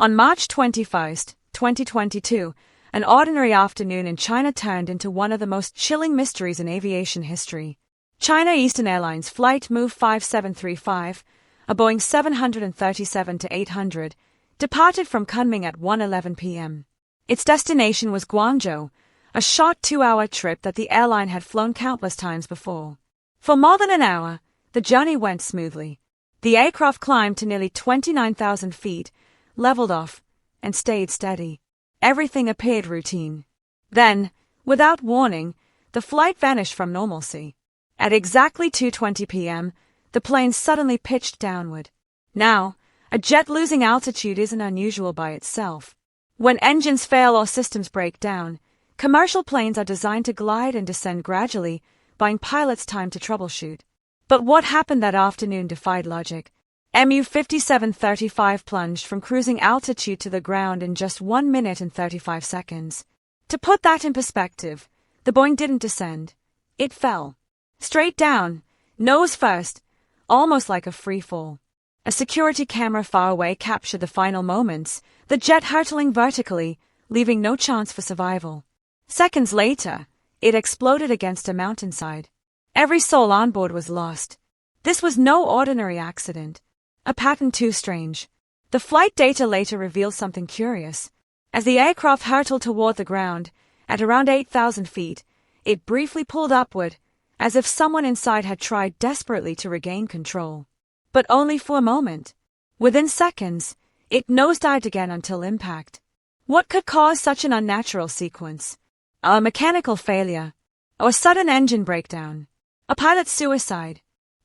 On March 21, 2022, an ordinary afternoon in China turned into one of the most chilling mysteries in aviation history. China Eastern Airlines Flight MU5735, a Boeing 737-800, departed from Kunming at 1:11 p.m. Its destination was Guangzhou, a short 2-hour trip that the airline had flown countless times before. For more than an hour, the journey went smoothly. The aircraft climbed to nearly 29,000 feet, leveled off, and stayed steady. Everything appeared routine. Then, without warning, the flight vanished from normalcy. At exactly 2:20 p.m., the plane suddenly pitched downward. Now, a jet losing altitude isn't unusual by itself. When engines fail or systems break down, commercial planes are designed to glide and descend gradually, buying pilots time to troubleshoot. But what happened that afternoon defied logic. MU5735 plunged from cruising altitude to the ground in just 1 minute and 35 seconds. To put that in perspective, the Boeing didn't descend. It fell. Straight down, nose first, almost like a free fall. A security camera far away captured the final moments, the jet hurtling vertically, leaving no chance for survival. Seconds later, it exploded against a mountainside. Every soul on board was lost. This was no ordinary accident. A pattern too strange. The flight data later revealed something curious. As the aircraft hurtled toward the ground, at around 8,000 feet, it briefly pulled upward, as if someone inside had tried desperately to regain control. But only for a moment. Within seconds, it nosedived again until impact. What could cause such an unnatural sequence? A mechanical failure, or a sudden engine breakdown, a pilot's suicide,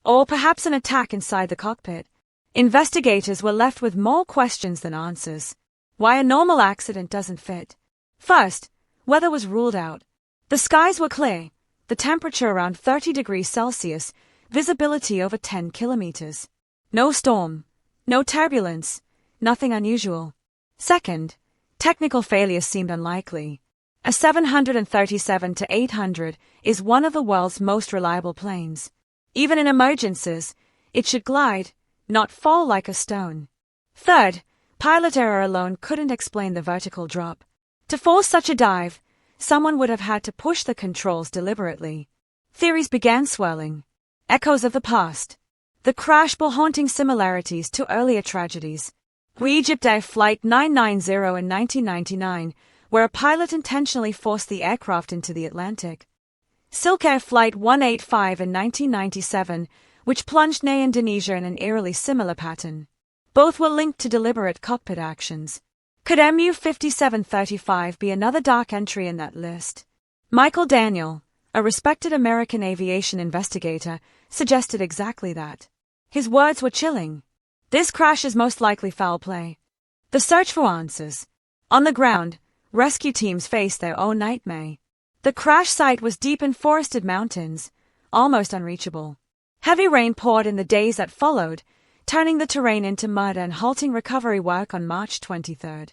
or perhaps an attack inside the cockpit? Investigators were left with more questions than answers. Why a normal accident doesn't fit. First, weather was ruled out. The skies were clear, the temperature around 30 degrees Celsius, visibility over 10 kilometers. No storm, no turbulence, nothing unusual. Second, technical failure seemed unlikely. A 737-800 is one of the world's most reliable planes. Even in emergencies, it should glide, not fall like a stone. Third, pilot error alone couldn't explain the vertical drop. To force such a dive, someone would have had to push the controls deliberately. Theories began swirling. Echoes of the past. The crash bore haunting similarities to earlier tragedies. Egypt Air Flight 990 in 1999, where a pilot intentionally forced the aircraft into the Atlantic. Silk Air Flight 185 in 1997, which plunged near Indonesia in an eerily similar pattern. Both were linked to deliberate cockpit actions. Could MU5735 be another dark entry in that list? Michael Daniel, a respected American aviation investigator, suggested exactly that. His words were chilling. This crash is most likely foul play. The search for answers. On the ground, rescue teams faced their own nightmare. The crash site was deep in forested mountains, almost unreachable. Heavy rain poured in the days that followed, turning the terrain into mud and halting recovery work on March 23.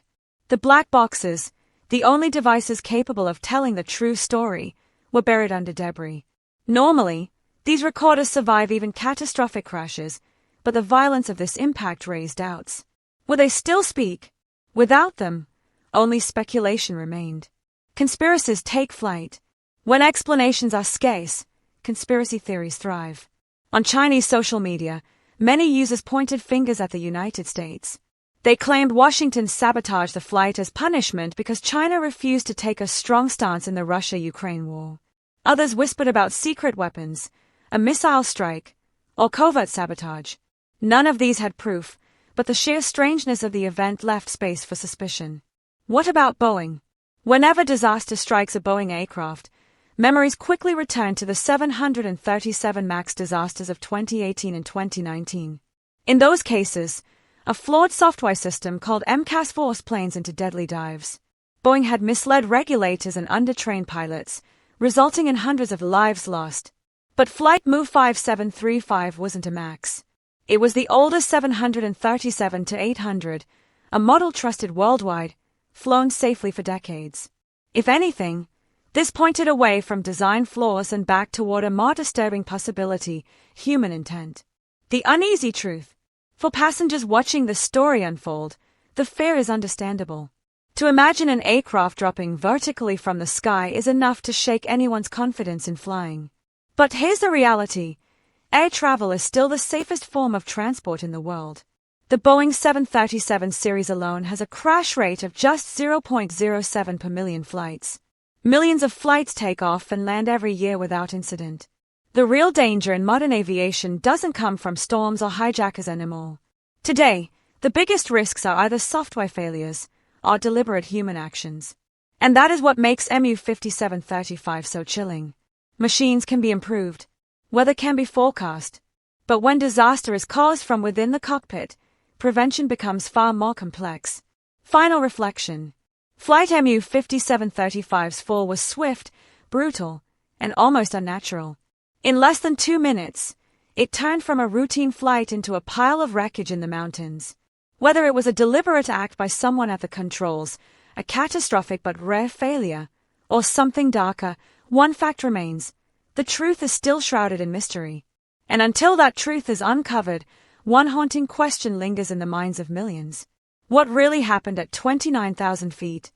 The black boxes, the only devices capable of telling the true story, were buried under debris. Normally, these recorders survive even catastrophic crashes, but the violence of this impact raised doubts. Would they still speak? Without them, only speculation remained. Conspiracies take flight. When explanations are scarce, conspiracy theories thrive. On Chinese social media, many users pointed fingers at the United States. They claimed Washington sabotaged the flight as punishment because China refused to take a strong stance in the Russia-Ukraine war. Others whispered about secret weapons, a missile strike, or covert sabotage. None of these had proof, but the sheer strangeness of the event left space for suspicion. What about Boeing? Whenever disaster strikes a Boeing aircraft, memories quickly return to the 737 MAX disasters of 2018 and 2019. In those cases, a flawed software system called MCAS forced planes into deadly dives. Boeing had misled regulators and undertrained pilots, resulting in hundreds of lives lost. But Flight MU5735 wasn't a MAX. It was the oldest 737-800, a model trusted worldwide, flown safely for decades. If anything, this pointed away from design flaws and back toward a more disturbing possibility: human intent. The uneasy truth. For passengers watching the story unfold, The fear is understandable. To imagine an aircraft dropping vertically from the sky is enough to shake anyone's confidence in flying. But here's the reality. Air travel is still the safest form of transport in the world. The Boeing 737 series alone has a crash rate of just 0.07 per million flights. Millions of flights take off and land every year without incident. The real danger in modern aviation doesn't come from storms or hijackers anymore. Today, the biggest risks are either software failures or deliberate human actions. And that is what makes MU5735 so chilling. Machines can be improved. Weather can be forecast. But when disaster is caused from within the cockpit, prevention becomes far more complex. Final reflection. Flight MU5735's fall was swift, brutal, and almost unnatural. In less than 2 minutes, it turned from a routine flight into a pile of wreckage in the mountains. Whether it was a deliberate act by someone at the controls, a catastrophic but rare failure, or something darker, one fact remains. The truth is still shrouded in mystery. And until that truth is uncovered, one haunting question lingers in the minds of millions. What really happened at 29,000 feet?